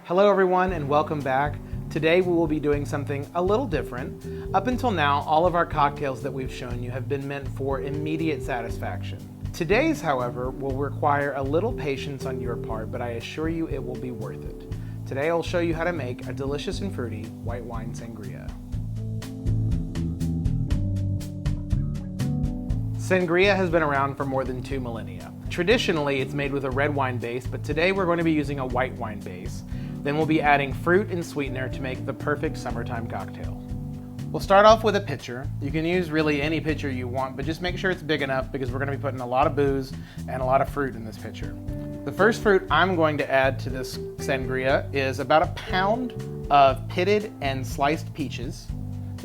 Hello everyone and welcome back. Today we will be doing something a little different. Up until now, all of our cocktails that we've shown you have been meant for immediate satisfaction. Today's, however, will require a little patience on your part, but I assure you it will be worth it. Today I'll show you how to make a delicious and fruity white wine sangria. Sangria has been around for more than 2 millennia. Traditionally, it's made with a red wine base, but today we're going to be using a white wine base. Then we'll be adding fruit and sweetener to make the perfect summertime cocktail. We'll start off with a pitcher. You can use really any pitcher you want, but just make sure it's big enough because we're going to be putting a lot of booze and a lot of fruit in this pitcher. The first fruit I'm going to add to this sangria is about a pound of pitted and sliced peaches.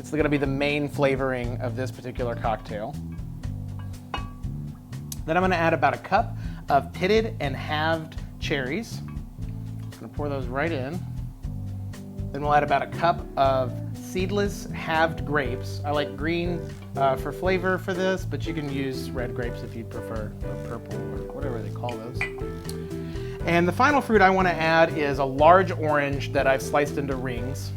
It's going to be the main flavoring of this particular cocktail. Then I'm going to add about a cup of pitted and halved cherries. I'm going to pour those right in. Then we'll add about a cup of seedless halved grapes. I like green for flavor for this, but you can use red grapes if you prefer, or purple, or whatever they call those. And the final fruit I want to add is a large orange that I've sliced into rings.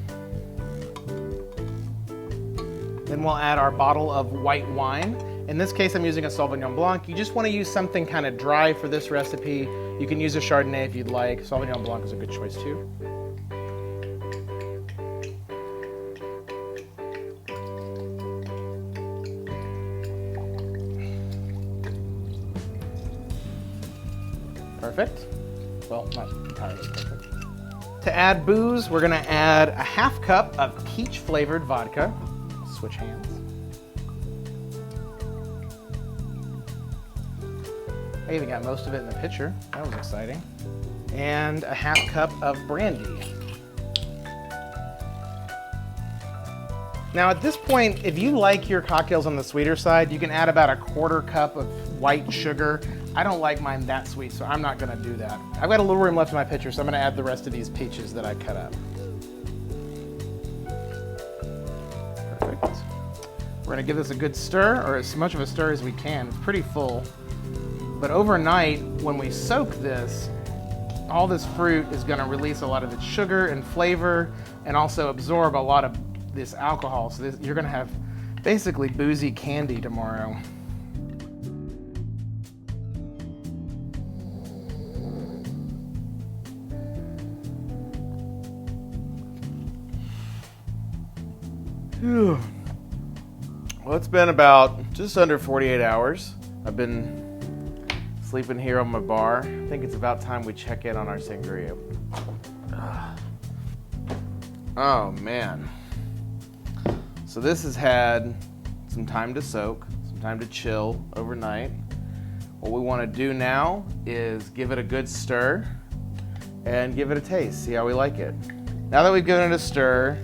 Then we'll add our bottle of white wine. In this case, I'm using a Sauvignon Blanc. You just want to use something kind of dry for this recipe. You can use a Chardonnay if you'd like. Sauvignon Blanc is a good choice too. Perfect. Well, not entirely perfect. To add booze, we're going to add a half cup of peach flavored vodka. Switch hands. I even got most of it in the pitcher. That was exciting. And a half cup of brandy. Now at this point, if you like your cocktails on the sweeter side, you can add about a quarter cup of white sugar. I don't like mine that sweet, so I'm not gonna do that. I've got a little room left in my pitcher, so I'm gonna add the rest of these peaches that I cut up. Perfect. We're gonna give this a good stir, or as much of a stir as we can. It's pretty full. But overnight, when we soak this, all this fruit is going to release a lot of its sugar and flavor and also absorb a lot of this alcohol. So you're going to have basically boozy candy tomorrow. Whew. Well, it's been about just under 48 hours. I've been sleeping here on my bar. I think it's about time we check in on our sangria. Oh man. So this has had some time to soak, some time to chill overnight. What we want to do now is give it a good stir and give it a taste, see how we like it. Now that we've given it a stir,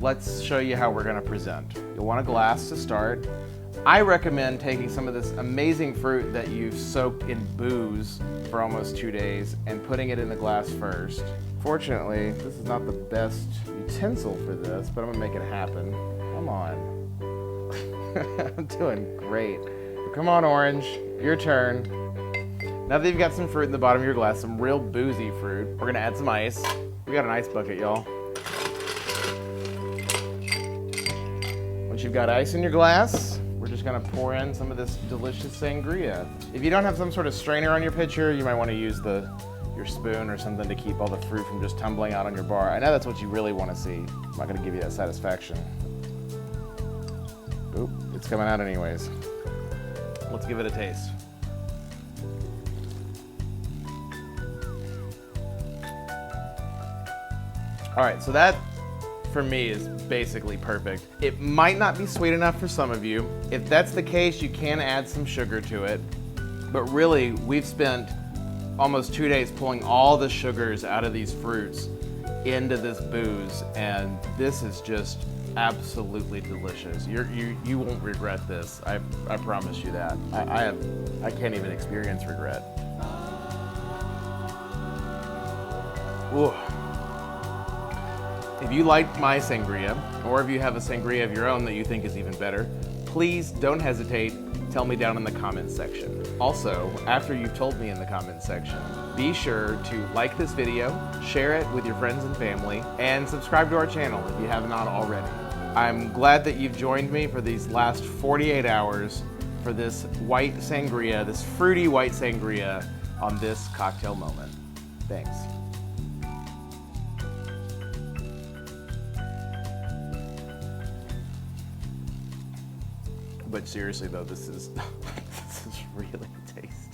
let's show you how we're going to present. You'll want a glass to start. I recommend taking some of this amazing fruit that you've soaked in booze for almost 2 days and putting it in the glass first. Fortunately, this is not the best utensil for this, but I'm gonna make it happen. Come on. I'm doing great. Come on, orange, your turn. Now that you've got some fruit in the bottom of your glass, some real boozy fruit, we're gonna add some ice. We got an ice bucket, y'all. Once you've got ice in your glass, we're just gonna pour in some of this delicious sangria. If you don't have some sort of strainer on your pitcher, you might wanna use your spoon or something to keep all the fruit from just tumbling out on your bar. I know that's what you really wanna see. I'm not gonna give you that satisfaction. Oop, it's coming out anyways. Let's give it a taste. All right, so that for me is basically perfect. It might not be sweet enough for some of you. If that's the case, you can add some sugar to it. But really, we've spent almost 2 days pulling all the sugars out of these fruits into this booze, and this is just absolutely delicious. You won't regret this. I promise you that. I can't even experience regret. Ooh. If you like my sangria, or if you have a sangria of your own that you think is even better, please don't hesitate. tell me down in the comments section. Also, after you've told me in the comments section, be sure to like this video, share it with your friends and family, and subscribe to our channel if you have not already. I'm glad that you've joined me for these last 48 hours for this white sangria, this fruity white sangria on this cocktail moment. Thanks. But seriously though, this is this is really tasty.